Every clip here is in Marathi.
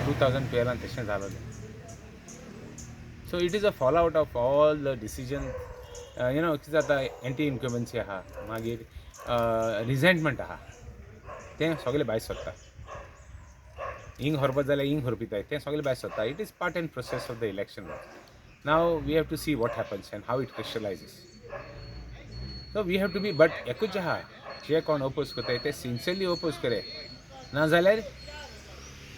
2012 तशें जालोलें. So it is a fall out of all the decision. कितें जाता, एंटी इन्क्युबन्सी आहा, मागीर रिझेंटमेंट आहा, तें सगळें भायर सरता. इंग हरपत जाल्यार इंग हरपिताय, तें सगळें भायर सरता. It is part and process of the election. Now we have to see what happens and how it crystallises. So we have to be, but एकूच आहा, जे कोण ओपोज करताय ते सिन्सियरली ओपोज करे, नाजाल्यार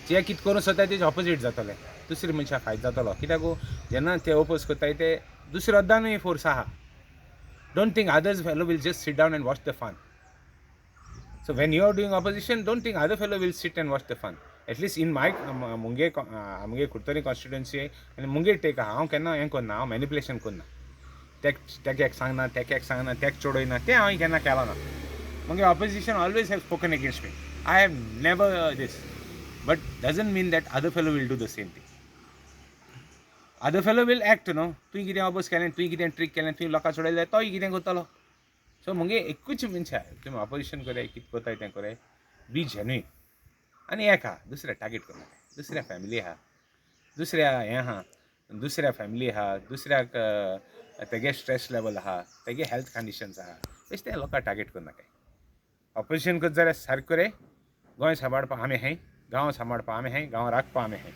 जे कितें करूं सोदताय तेजे ऑपोजीट जातलें, दुसरे मनशाक फायदो जातलो. कित्याक जेन्ना ते ओपोज करताय ते दुसरे अद्दानूय फोर्स आहा. Don't think others fellow will just sit down and watch the fun. So when you are doing opposition, don't think other fellow will sit and watch the fun. At least in my मुंगे कुर्तरी कॉन्स्टिट्युएन्सी आनी मुंगे टेक आहा, हांव केन्ना हें करना, हांव मॅनिपुलेशन करना. तेक एक सांगना, तेक चोडयना, तें हांवें केन्ना केलो ना. मुंगे opposition always have spoken against me. I have never this. But doesn't mean that other fellow will do the same thing. Other fellow will act न्हू. तुवें कितें ऑपोज केलें, तुवें कितें ट्रीक केलें, तुवें लोकांक चोडयलें, तोय कितें करतलो. सो मुगे एकूच मनशा, तुमी ऑपोजिशन कराय, कितें करताय तें कराय, बी जेन्युइन. आनी एक आहा, दुसऱ्या टार्गेट करना. दुसऱ्या फॅमिली आहा, दुसऱ्या हें आहा, दुसऱ्या फॅमिली आहा, दुसऱ्याक तेगे स्ट्रेस लेवल आहा, तेगे हेल्थ कंडिशन्स आहा, तेच ते लोकांक टार्गेट करना काय. ऑपोजिशन करता जाल्यार सारकें करे. गोंय सांबाळपा आमी हाय, गांव सांबाळपा आमी हाय, गांव राखपा आमी हाय.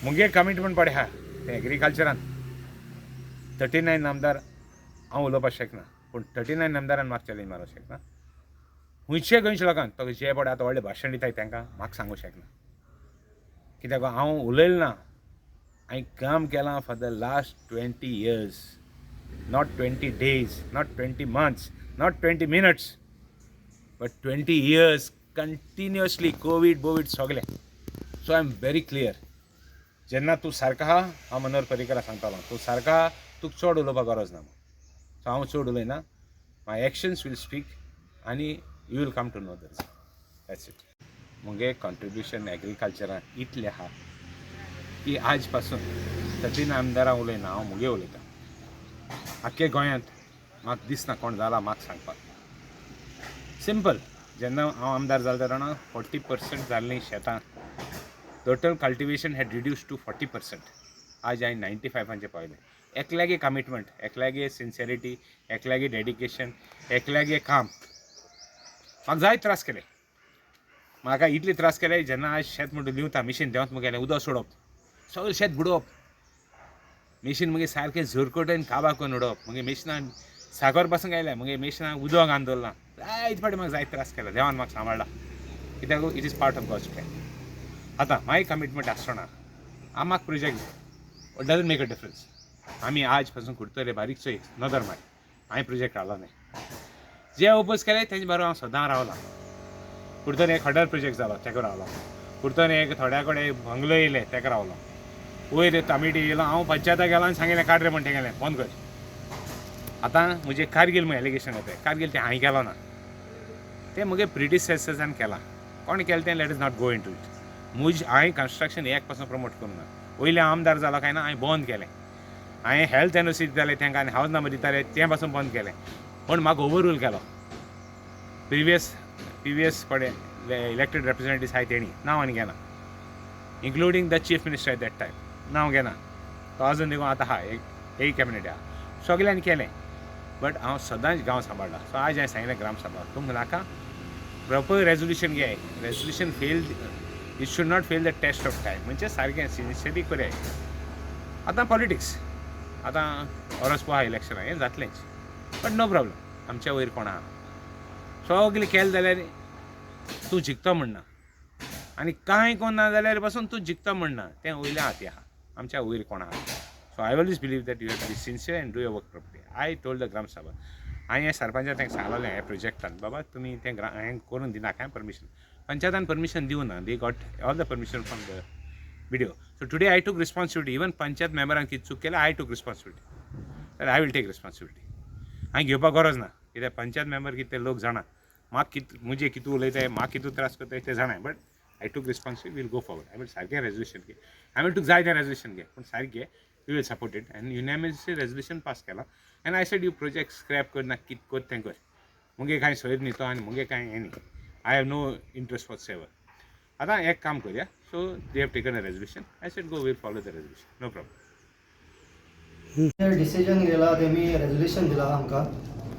मुगे कमिटमेंट पडे आहा तें एग्रीकल्चरान. 39 आमदार हांव उलोवपाक शकना, पूण 39 आमदारान म्हाका चॅलेंज मारूंक शकना. खुंयचे गोंयच्या लोकांक तो जे पडे आतां व्हडलें भाशण दिताय तांकां म्हाका सांगूंक शकना. कित्याक हांव उलयलो ना. हांवें काम केलां for the last 20 years, not 20 days, not 20 months, not 20 minutes, but 20 years continuously. Covid सगळें. So I am very clear. जेन्ना तूं सारको आहा, हांव मनोहर पर्रीकरा सांगतालो, तूं सारको आहा, तुका चड उलोवपाक गरज ना. सो हांव चड उलयना. माय एक्शन्स वील स्पीक आनी you will come to know the result. That's it. मुगे कॉन्ट्रिब्युशन एग्रीकल्चरान इतलें आहा की आज पासून 13 आमदारां उलयना, हांव मुगे उलयतां. आख्खे गोंयांत म्हाका दिसना कोण जाला म्हाका सांगपाक. सिंपल. जेन्ना हांव आमदार जालो तेन्ना 40% जाल्लीं शेतां. Total cultivation had reduce to 40%. आज हांवें 95 पावयलें. एकल्यागे कमिटमेंट, एकल्यागे सिन्सियरिटी, एकल्यागे डेडिकेशन, एकल्यागे काम. म्हाका जाय त्रास केले. म्हाका इतले त्रास केले, जेन्ना आज शेत म्हणटा दिवता, मिशीन देंवत मुगेलें, उदक सोडप, सगळें शेत बुडोवप. मिशीन मुगे सारकें झुरकोटेन काबार करून उडोवप. मुगे मिशिनान साकर पासून गायल्या, मुगे मिशिनाक उदक आंदोलना. जायते फावटी म्हाका जायते त्रास केला. देवान म्हाका सांबाळ्ळा. कित्याक it is part of God's plan. आतां माय कमिटमेंट आसतना म्हाका project doesn't make a difference. आमी आज पासून कुडतले बारीकसो एक नदर माय. हांवें प्रोजेक्ट हाडलो न्ही. जे ओपोज केले तेजे बरोबर हांव सदां रावलां. कुडतन एक हडर प्रोजेक्ट जालो, तेका रावलो. कुडतन एक थोड्या कडेन बंगलो येयले, तेका रावलो. वयर तामिटी येयलो, हांव पंचायताक गेलो आनी सांगिल्लें काड रे म्हण तें गेलें, बंद कर. आतां म्हजें कारगिल म्हूण एलिगेशन येताय. कारगिल तें हांवें केलो ना, तें म्हगे प्रिडिसेसर्सान केलां. कोण केलें तें let is not go into it. हांवें कन्स्ट्रक्शन एक पासून प्रमोट करूं ना. वयलें आमदार जालो काय ना हांवें बंद केलें. हांवें हेल्थ एनओसी दितालें तेंकां आनी हावज नंबर दिताले तें पासून बंद केलें. पूण म्हाका ओवररूल केलो. प्रिवियस पडे इलेक्टेड रिप्रेझेंटेटिव्स आहाय तेणी नांव आनी घेना, including the chief minister eight that time. नांव घेना. तो आजून देखून आतां आहा, एक कॅबिनेट आहा. सगल्यांनी केलें. बट हांव सदांच गांव सांबाळ्ळा. सो आज हांवें सांगिल्लें ग्राम सभा तुमकां नाका, प्रॉपर रेजोल्युशन घे. Resolution fail, it should not fail the test of time. म्हणजे सारकें सिन्सियरली कराय. आतां पॉलिटिक्स, आतां ऑरस्पो आहा इलेक्शनां, हें जातलेंच. But no problem. आमच्या वयर कोण आहा. सगलें केलें जाल्यार तूं जिखतो म्हणना, आनी कांय कोण ना जाल्यार पासून तूं जिखतो म्हणना. तें वयल्या हाती आहा. आमच्या वयर कोण आहा. So I always believe that you have to be sincere and do your work properly. I told the gram sabha, हांवें हें सरपंचाक तेंकां सांगलोलें ह्या प्रोजेक्टान, बाबा तुमी तें हें करून दिनाका हांवें परमिशन. पंचायतान परमिशन दिवं ना. They got all the permission from the BDO. So today I took responsibility. Even panchayat मेंबरान कितें चूक केलें, I took responsibility. I will take responsibility. हांवें घेवपाक गरज ना. कित्याक पंचायत मेंबर कितें ते लोक जाणा. म्हाका कितें मुझे कितू उलयताय, म्हाका कितू त्रास करताय ते जाणाय. But I took responsibility. Will go forward. हांवें सारकें रेजोल्युशन घे. हांवें टूक जाय तें रेजोल्युशन घे, पूण सारकें घे. We will support it. आनी युनॅनिमसली रेजोल्युशन पास केलां. आनी I said you project scrap करना, कितें कर तें कर. मुगे कांय सोयत न्ही तो, आनी मुगे कांय हें न्ही. I have no interest whatsoever. आतां एक काम करया. So they have taken a resolution. I said, go, we'll follow the resolution. No problem. Decision घेला तेमी रेजोल्युशन दिला आमकां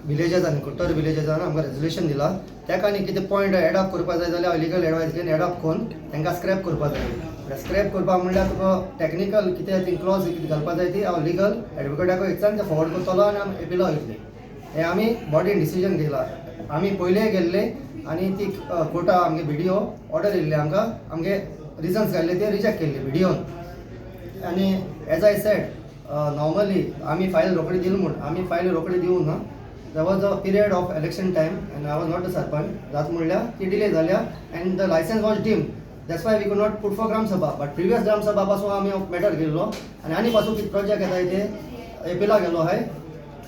विलेजांनी कुट्टर विलेजान आमकां रेजोल्युशन दिला ताका आनी कितें पॉयंट एड अप करपा जाय जाल्यार लिगल एडवायस घेवन एड अप करून तांकां स्क्रॅप करपा जाय स्क्रॅप करपा म्हणल्यार तुका टॅक्निकल कितें ती क्लॉज कितें घालपा जाय ती हांव लिगल एडवोकेटाक विचारून ते फॉरवर्ड करतलो आनी आमी एपिला वयतली हे आमी बॉडीन डिसिजन घेतला आमी पयले गेल्ले आनी ती कोर्टा आमगे व्हिडिओ ऑर्डर येयल्ली आमकां आमगे रिजन्स घाल्ले ते रिजेक्ट केल्ले व्हिडिओन आनी एज आय सेड नॉर्मली आम्ही फाईल रोखडी दिली म्हणून आम्ही फाईल रोखडी दिवून ना there was a period of election time and I was not the sarpanch जात म्हणल्यार ती डिले जाल्या and the licence was deemed that's why we could not put for gram sabha but previous gram sabha पासून आम्ही मॅटर केल्लो आनी पासून कितें प्रोजेक्ट येताय ते एपिला गेलो आहाय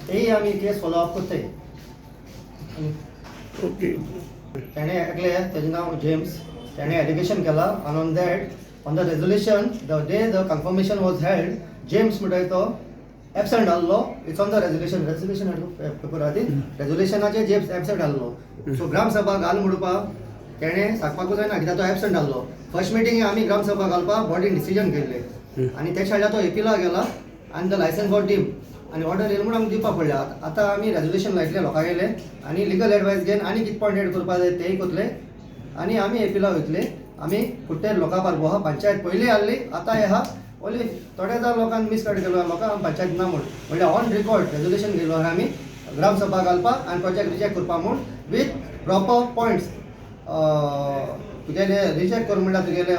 तेही आमी केस फॉलो अप करताय ओके तेणें एकले तेजें नांव जेम्स तेणें एलिगेशन केला आनी on that on the resolution the day the confirmation was held James म्हणटाय तो एबसेंट आहलो it's on the resolution paper आहा ती रेजोल्युशनाचेर जेम्स एबसेंट आहलो सो ग्रामसभा घाल म्हणपाक तेणें सांगपाकूच जायना कित्याक तो एबसेंट आहलो फर्स्ट मिटींग आमी ग्रामसभा घालपाक बॉडीन डिसिजन केल्ले आनी त्या शाळेला तो एपिला गेला आनी द लायसन्स फॉर डीम आनी ऑर्डर येयली म्हणून आमी दिवपाक पडले आतां आमी रेजोल्युशन लायतले लोकां गेले आनी लिगल एडवायस घेवन आनी कितें पॉयंट एड करपा जाय तेय करतले आनी आमी एपिला वयतले आमी कुट्टेर लोकां पारबो आहा पंचायत पयलीं आहली आतां हे आहा ओन्ली थोड्या जाण लोकांनी मिसगायड केलो लोकांक पंचायत ना म्हूण म्हणल्यार ऑन रिकॉर्ड रेजोल्युशन घेयलो आमी ग्रामसभा घालपाक आनी प्रोजेक्ट रिजेक्ट करपाक म्हूण वीथ प्रॉपर पॉयंट्स तुगेले रिजेक्ट कर म्हणल्यार तुगेले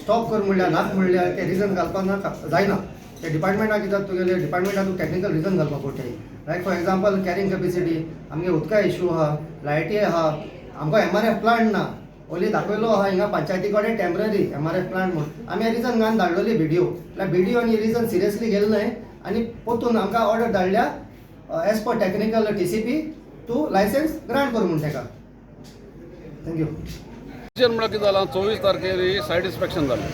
स्टॉप कर म्हणल्यार नाक म्हणल्यार ते रिजन घालपाक जायना ते डिपार्टमेंटाक कित्याक तुगेले डिपार्टमेंटाक टॅक्निकल रिजन घालपाक पडटाय लायक फॉर एग्जांपल कॅरींग कॅपेसिटी आमगे उदका इश्यू आहा लायटी आहा आमकां MRF प्लांट ना ओली दाखयलो आहा हिंगा पंचायती कडेन टेम्पररी MRF प्लांट म्हणून आमी रिजन घालून धाडलोली व्हिडिओ म्हळ्यार व्हिडिओ आनी रिजन सिरियसली घेतलो न्हय आनी पोतून आमकां ऑर्डर धाडल्या as per technical TCP to licence grant कर म्हूण ताका थँक्यू म्हणल्यार कितें जालां 24 तारखेर सायट इन्स्पेक्शन जालें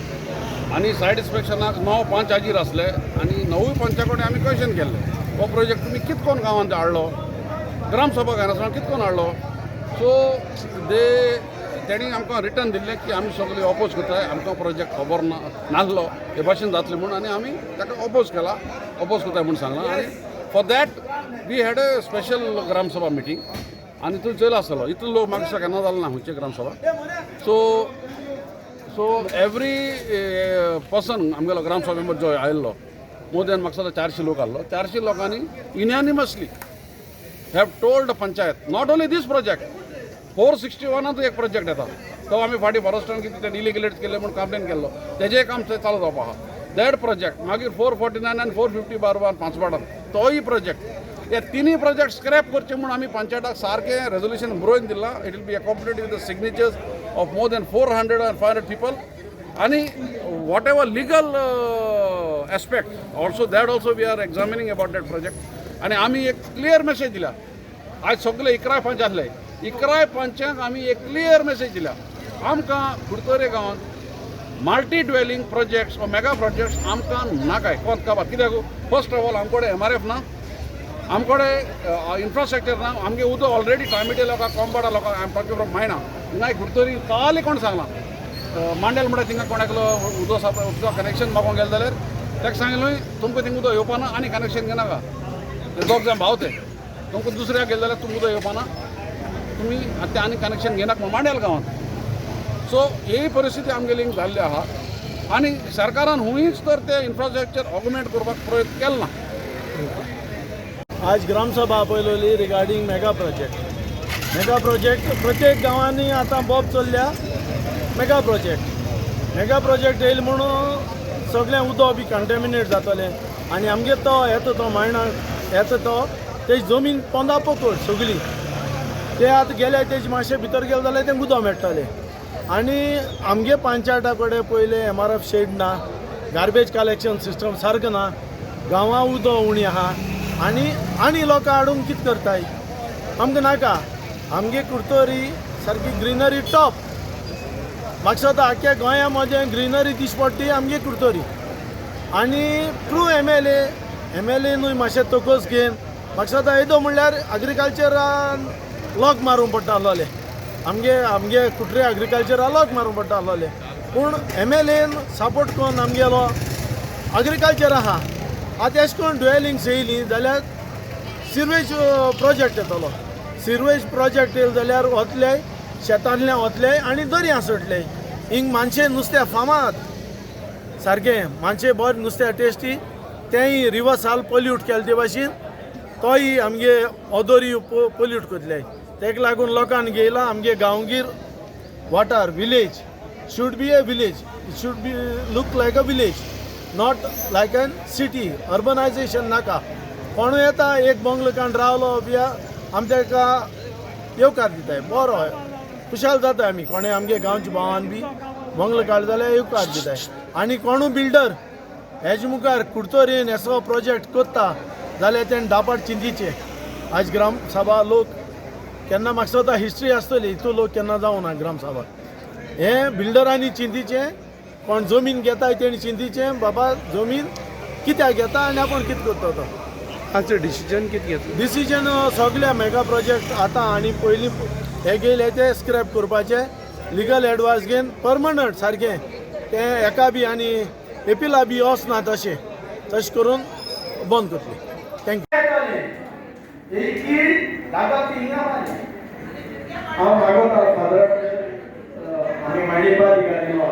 आनी सायट इन्स्पेक्शनाक 9 पंच हाजीर आसले आनी 9 पंचा कडेन आमी क्वेश्चन केल्लें हो प्रोजेक्ट तुमी कितकोन गांवांत हाडलो ग्रामसभा घरासतना कितकोन हाडलो सो तेणी आमकां रिटर्न दिल्लें की आमी सगळे ऑपोज करताय आमकां प्रोजेक्ट खबर नासलो हे भाशेन जातलें म्हणून आनी आमी ताका ऑपोज केला ऑपोज करताय म्हणून सांगलां आनी for that we had a special gram sabha meeting आनी थंय चल आसतलो इतलो लोक म्हाका केन्ना जालो ना खंयचे ग्रामसभा सो एवरी पर्सन आमगेलो ग्रामसभा मेंबर जो आयिल्लो मोर दॅन म्हाका दिसता 400 लोक आहलो 400 लोकांनी unanimously have told panchayat not only this project 461 एक प्रोजेक्ट येता तो आमी फाटीं फॉरेस्टान कितें तें डिलिगेट केलें म्हणून कंप्लेन केल्लो तेजें काम थंय चालू जावपा आहा दॅट प्रोजेक्ट मागीर 449 आनी 450 बारबार पांचवाडान तोय प्रोजेक्ट हे तिनूय प्रोजेक्ट स्क्रॅप करचे म्हणून आमी पंचायताक सारकें रेजोल्युशन बरोवन दिलां it will be accompanied with the signatures of more than 400 and 500 people आनी whatever legal aspect also that also we are examining about that project आनी आमी एक क्लियर मेसेज दिला आज सगळे 11 पंच आसले 11 पंचांक आमी एक क्लियर मेसेज दिला आमकां कुडतोरे गांवांत मल्टी ड्वेलिंग प्रोजेक्ट्स वा मेगा प्रोजेक्ट्स आमकां नाकाय कोत काबार कित्याक फर्स्ट ऑफ ऑल आमचे MRF ना आमचे इन्फ्रास्ट्रक्चर ना आमगे उदक ऑलरेडी टायमिटे लोकांक कोंबाडा लोकांक आय एम टॉकिंग फ्रॉम मायना हिंगा कुडतोरी काली कोण सांगलां मांडेल म्हणटा थिंगा कोणाकलो उदक कनेक्शन मागोंक गेले जाल्यार ताका सांगलें तुमकां थिंगा उदक येवपाना आनी कनेक्शन घेनाका ते दोग जाण भाव ते तुमकां दुसऱ्याक गेले जाल्यार तुमकां उदक येवपाना तुमी आतां आनी कनेक्शन घेनाका मांडेल गांवांत सो ही परिस्थिती आमगेली जाल्ली आहा आनी सरकारान हुंयच तर ते इन्फ्रास्ट्रक्चर ऑगमेंट करपाक प्रयत्न केलो ना आज ग्रामसभा आपयलोली रिगार्डींग मेगा प्रोजेक्ट प्रत्येक गांवांनी आतां बॉब चल्ल्या मेगा प्रोजेक्ट येयले म्हणून सगळें उदक बी कंटेमिनेट जातलें आनी आमगे तो येता तो मायना येता तो तेजी जमीन 15 पकड सगळी ते आतां गेले तेजे मातशें भितर गेले जाल्यार तें उदक मेळटलें आनी आमगे पंचायता कडेन पयले MRF शेड ना गार्बेज कलेक्शन सिस्टम सारको ना गांवां उदक उणी आहा आनी लोकां हाडून कितें करताय आमकां नाका आमगे कुडतोरी सारकी ग्रीनरी टॉप म्हाका दिसता आख्या गोंया मदें ग्रीनरी दिसपट्टी आमगे कुडतोरी आनी थ्रू MLA न्हय मातशें तोकोस घेवन म्हाका दिसता येदो म्हणल्यार एग्रीकल्चरान लॉक मारूंक पडटा आसलोले आमगे कुट्रे एग्रीकल्चरा लॉक मारूंक पडटा आसलोले पूण MLAन सपोर्ट करून आमगेलो एग्रीकल्चर आहा आतां अशें करून ड्वेलिंग्स येयलीं जाल्यार सिरवेज प्रोजेक्ट येतलो. सिरवेज प्रोजेक्ट येयलो जाल्यार वतले शेतांतल्यान वतले आनी दर्या सुटले. हिंग मानशे नुस्तें फामाद सारकें, मानशे बरें नुस्तें टेस्टी. तेंय रिवर्साल पोल्यूट केले ते भाशेन तोय आमगे ओदोरी पोल्यूट कोतले. तेका लागून लोकांनी घेयला आमगे गांवगीर वाठार village should be a village. It should be look like a village, not like a city. Urbanization नाका. कोण येता एक बंगलो काण रावलो बिया आमी तेका येवकार दिताय बरो खुशाल जाता. आमी कोणे आमगे गांवचे भावान बी बंगलो काड जाल्यार येवकार दिताय. आनी कोणू बिल्डर हेजे मुखार कुडतोरेन असो प्रोजेक्ट कोत्ता जाल्यार तेणें दापाट चिंतीचे. आज ग्राम सभा लोक केन्ना म्हाका स्वता हिस्ट्री आसतली हितू लोक केन्ना जावं ना ग्राम सभा. हे बिल्डरांनी चिंतीचें कोण जमीन घेताय तेणी चिंतीचें बाबा जमीन कित्याक घेता आनी आपूण कितें करता तो. हाचें डिसिजन कितें घेतलें? डिसिजन सगळे मेगा प्रोजेक्ट आतां आनी पयलीं हे गेले ते स्क्रॅप करपाचे लिगल एडवायस घेवन परमनंट सारकें तें एका बी आनी एपिला बी वचना तशें करून बंद करतले. थँक्यू. आम्ही मांडेपार घालिलो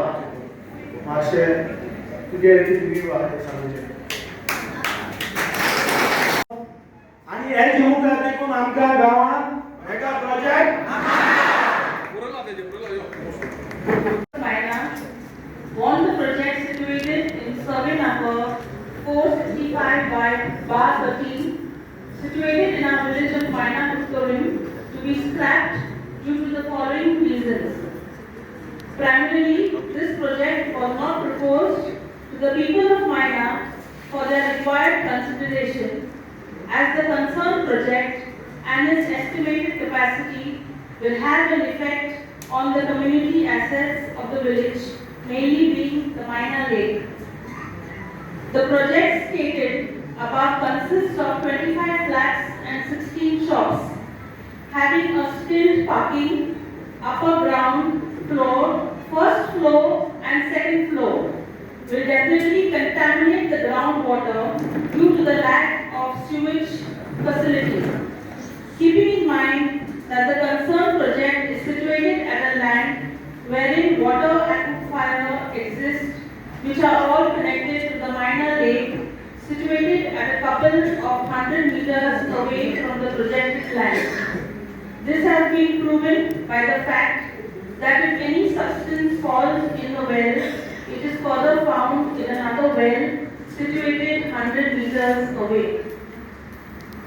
मातशें तुगे कितें सांगचें. आनी हे मुखार देखून आमकां गांवांत mega project won the project situated in survey number 465 by bar 13 situated in our village of Maina Kustorim to be scrapped due to the following reasons. Primarily, this project was not proposed to the people of Maina for their required consideration, as the concerned project and its estimated capacity will have an effect on the community assets of the village, mainly being the Maina Lake. The project stated above consists of 25 flats and 16 shops, having a skilled parking, upper ground floor, first floor and second floor will definitely contaminate the groundwater due to the lack of sewage facilities. Keeping in mind that the concerned project is situated at a land wherein water aquifer exists, which are all connected to the Maina Lake, situated at a couple of 100 meters away from the projected land. This has been proven by the fact that if any substance falls in the well, it is further found in another well situated 100 meters away.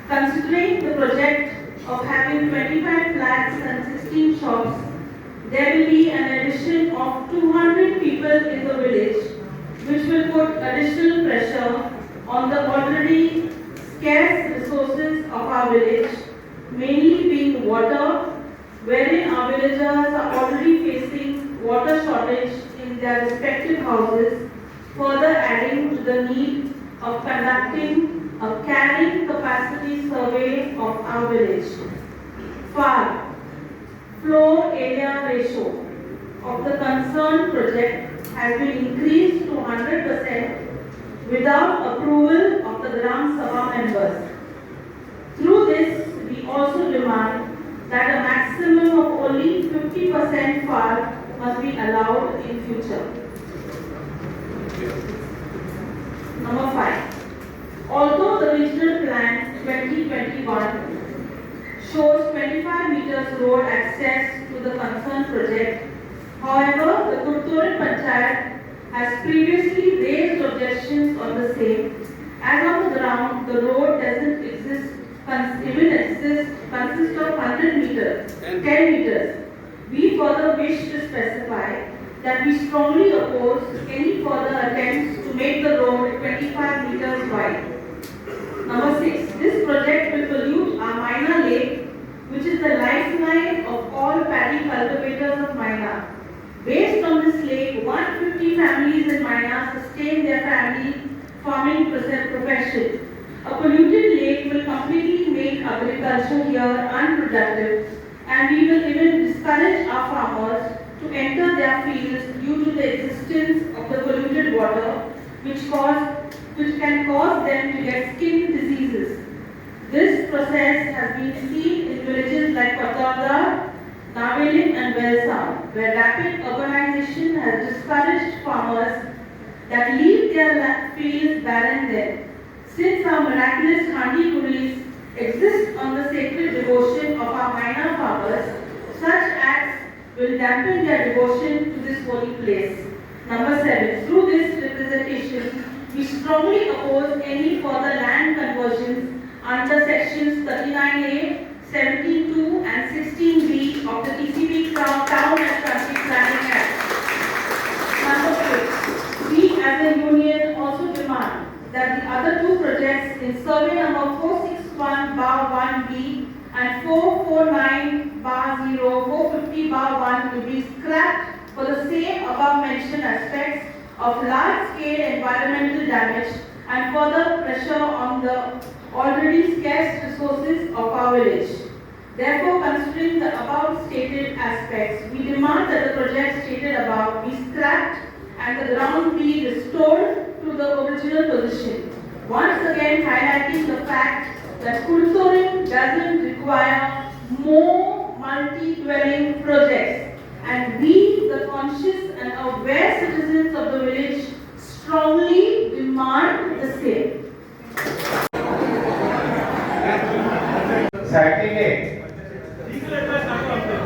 Considering the project of having 25 flats and 16 shops, there will be an addition of 200 people in the village, which will put additional pressure on the already scarce resources of our village, mainly being water, wherein our villagers are already facing water shortage in their respective houses, further adding to the need of conducting a carrying capacity survey of our village. 5. Floor area ratio of the concerned project has been increased to 100% without approval of the Gram Sabha members. Through this, we also demand that a maximum of only 50% FAR must be allowed in future. Number 5. Although the regional plan 2021 shows 25 meters road access to the concerned project, however, the Kurtoran Panchayat has previously raised objections on the same. As on the ground, the road doesn't consist of 100 meters, 10 meters. We further wish to specify that we strongly oppose any further attempts to make the road 25 meters wide. Number 6. This project will pollute our Maina Lake, which is the lifeline of all paddy cultivators of Maina. Based on this lake, 150 families in Maina sustain their family farming profession. A polluted lake will completely make agriculture here unproductive, and we will even discourage our farmers to enter their fields due to the existence of the polluted water, which can cause them to get skin diseases. This process has been seen in villages like Patauda, Navelim and Velsa, where rapid urbanization has discouraged farmers that leave their fields barren there. Since our miraculous Handi Kuris exist on the sacred devotion of our Maina farmers, such acts will dampen their devotion to this holy place. Number 7. Through this representation, we strongly oppose any further land conversions under sections 39A, 17(2) and 16B of the TCP Town and Country Planning Act. Number 8. We as a union also demand that the other two projects in survey number 461/1B and 449/0, 450/1 will be scrapped for the same above mentioned aspects of large-scale environmental damage and further pressure on the already scarce resources of our village. Therefore, considering the above stated aspects, we demand that the project stated above be scrapped and the ground be restored to the original position. Once again highlighting the fact that Kulturim doesn't require more multi-dwelling projects, and we, the conscious and aware citizens of the village, strongly demand the same. Saturday.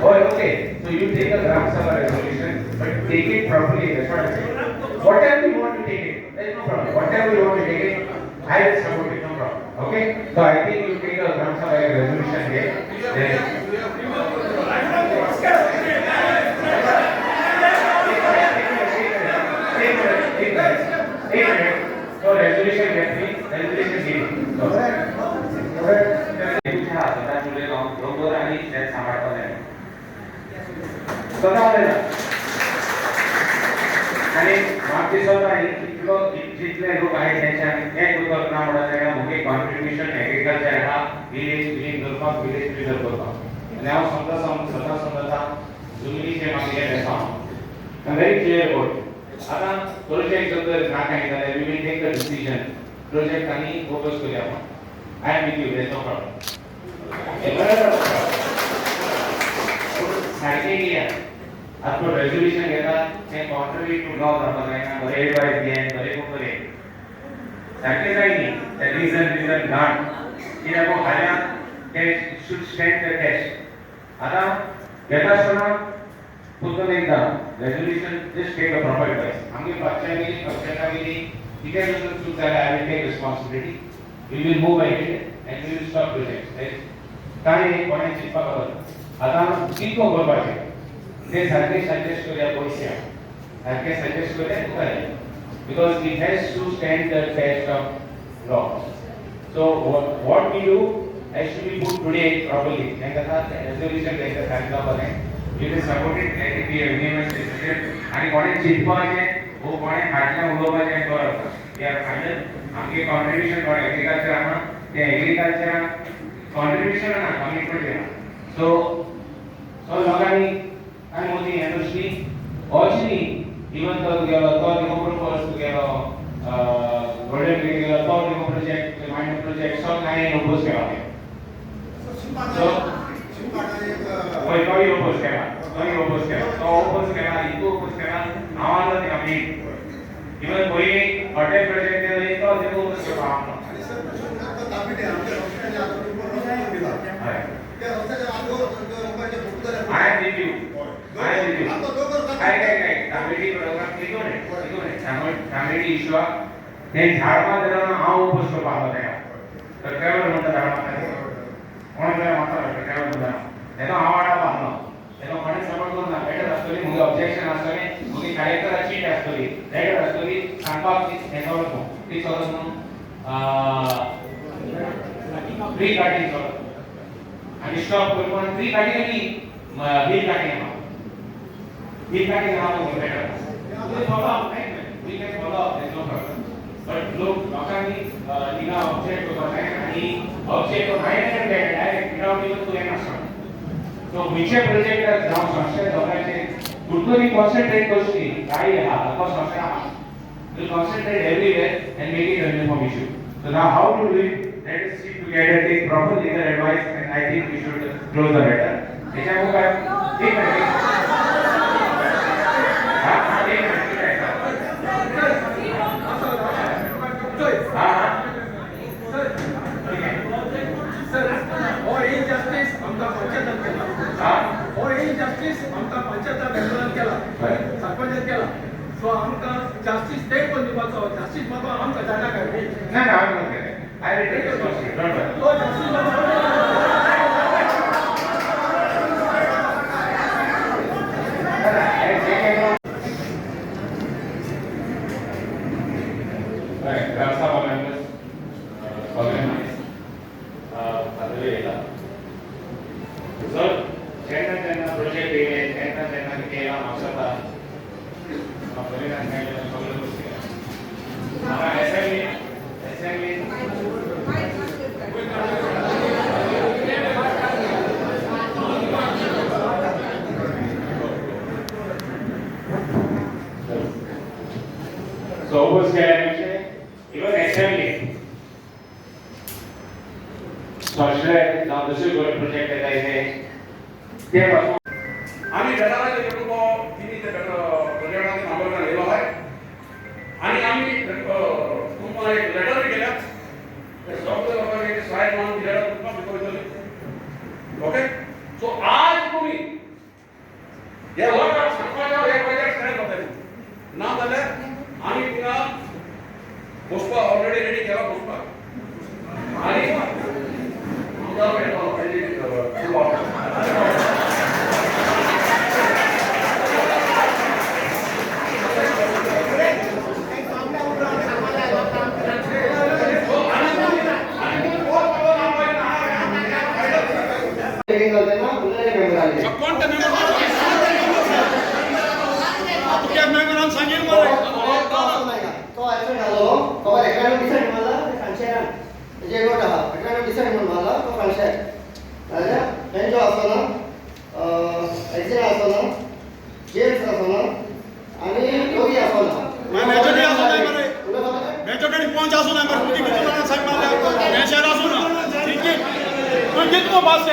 Oh, okay. So you take a Gram Sabha resolution, but take it properly. That's what I'm saying. Whatever you want to take it, there's no problem. Whatever you want to take it, I will support it. No problem. Okay. So I think you take a Gram Sabha resolution here. So resolution get me. Resolution give. स्वतः जुळे बरोबर आणि त्यात सांभाळता नाही स्वतः आणि मागची स्वतः जितले लोक आहेत त्यांच्या एक उपकरणा म्हणा मुख्य कॉन्ट्रीब्युशन एग्रीकल्चर हा विलेज क्लीन करपाक विलेज प्रिजर्व करपाक आणि हांव स्वतः समजता जुनीचे मागले आसा व्हेरी क्लियर अबाउट आता प्रोजेक्ट जर नाकाय जाल्यार we will take the decision project आनी फोकस करूया I am with you, there is no problem. आपको रेजोल्यूशन घेता ते कॉन्ट्री टू लॉ जावपाक बरे बाय बियन बरे कोरे सारखे जायनी द रीजन नॉट कित्याक हाल्या ते शुड स्टँड द टेस्ट आता घेता आसतना पुतून एकदा resolution just take a proper advice आमगे पक्षाच्या गेली कितें जर चूक जाल्यार I will take responsibility we will move ahead and we will stop projects right काय कोणी चिंता करत आता कितको करपाचे ते सारखे सजेस्ट करूया पयशे सारखे सजेस्ट करूया तुका because it has to stand the test of law so what we do has to be put today properly and that resolution like the सांगला बने it is supported let it be a unanimous decision आणि कोणी चिंतपाचे वो कोणी हातला उलोवपाचे करप या फायनल आमगे कॉन्ट्रीब्यूशन फॉर एग्रीकल्चर आहा ते एग्रीकल्चर कॉन्ट्रीब्यूशन ना कमिटमेंट आहे सो लोकांनी काय मोदी इंडस्ट्री ऑचनी इवन तो गेलो तो डेव्हलपर फर्स्ट गेलो गोल्डन गेलो तो प्रोजेक्ट माइंड प्रोजेक्ट सब काय ओपोज केला सो कोई ओपोज केला तो ओपोज केला इको ओपोज केला आवाज ते आम्ही इवन कोई हॉटेल प्रोजेक्ट आहे तो देखो उसके काम I am with you. काय कमिटी प्रोग्राम किती होणे कमिटी इशू ते झाडमा देना हाव उपस्थ पाहत आहे तर काय म्हणतात झाडमा कोण काय म्हणतात काय म्हणतात त्याला आवाडा पाहणं त्याला कोणी सपोर्ट करून ना बेटर असतली मुगे ऑब्जेक्शन असतले मुगे कार्यकर्ता चीट असतली बेटर असतली सांगपाक हे सगळं ती सगळं फ्री काटिंग सगळं आणि स्टॉप करून फ्री काटिंग आणि बिल काटिंग बिल काटिंग हा तो better we can follow up no problem but लोकांनी तिला ऑब्जेक्ट होता नाही आणि ऑब्जेक्ट नाही direct without even to an असतो तो विषय प्रोजेक्ट जाऊन संस्था दोघांचे कुठतरी कॉन्सन्ट्रेट करची काही हा of course master will concentrate everywhere and make it a uniform issue. So now how to do it? Let us sit together, take proper legal advice, and I think we should close the matter. त्याच्यामुळे काय ठीक आहे हा ठीक आहे हा और इनजस्टिस आमकां पंचायतान केला और इनजस्टिस आमकां पंचायता मेंबरान केला सरपंचान केला सो आमकां जास्तीस ते पण दिवपाचो जास्तीस म्हाका आमकां जाणा काय ना ना I will take responsibility. Don't worry. तो जास्तीस Right, Ramsabha members, organized, Sir, China project is China केला मागचा परिणाम काय सगळं गोष्टी आता assembly So was even assembly. So now this is going project that I say. आम्ही गटाराचे कुटुंब तिने ते प्रोजेक्टाचे मागवण्यात गेलो आहे आणि आम्ही तुम्हाला एक लेटर केल्या सॉफ्टवेअर वगैरे साईड म्हणून लेटर तुम्हाला ओके सो आज तुम्ही या लोकांना सरकारच्या एक प्रोजेक्ट स्टार्ट करता ना झालं आम्ही पुन्हा पुष्पा ऑलरेडी रेडी केला पुष्पा आणि पास